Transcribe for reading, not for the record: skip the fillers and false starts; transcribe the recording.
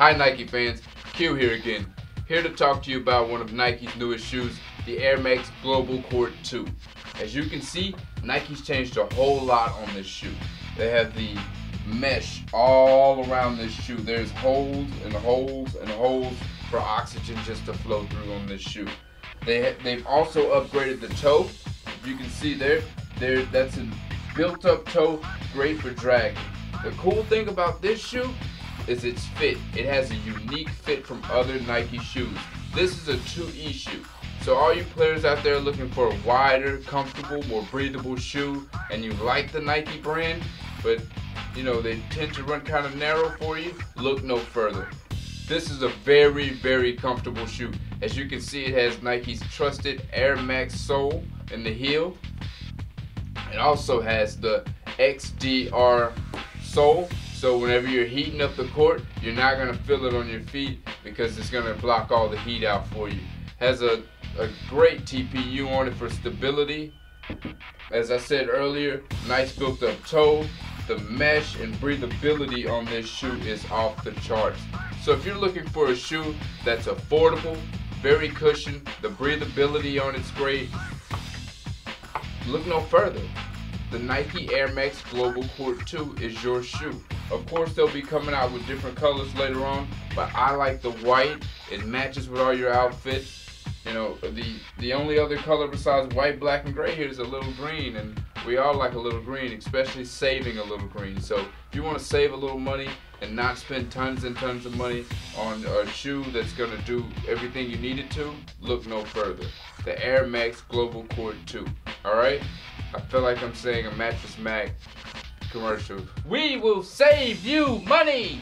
Hi Nike fans, Q here again. Here to talk to you about one of Nike's newest shoes, the Air Max Global Court 2. As you can see, Nike's changed a whole lot on this shoe. They have the mesh all around this shoe. There's holes and holes and holes for oxygen just to flow through on this shoe. They've also upgraded the toe. You can see there that's a built up toe, great for dragging. The cool thing about this shoe is its fit. It has a unique fit from other Nike shoes. This is a 2E shoe. So all you players out there looking for a wider, comfortable, more breathable shoe, and you like the Nike brand, but you know they tend to run kind of narrow for you, look no further. This is a very, very comfortable shoe. As you can see, it has Nike's trusted Air Max sole in the heel. It also has the XDR sole, so whenever you're heating up the court, you're not going to feel it on your feet because it's going to block all the heat out for you. Has a great TPU on it for stability. As I said earlier, nice built up toe. The mesh and breathability on this shoe is off the charts. So if you're looking for a shoe that's affordable, very cushioned, the breathability on it's great, look no further. The Nike Air Max Global Court 2 is your shoe. Of course, they'll be coming out with different colors later on, but I like the white. It matches with all your outfits. You know, the only other color besides white, black, and gray here is a little green, and we all like a little green, especially saving a little green. So if you want to save a little money and not spend tons and tons of money on a shoe that's going to do everything you need it to, look no further. The Air Max Global Court 2. Alright? I feel like I'm saying a Mattress Mac commercial. We will save you money!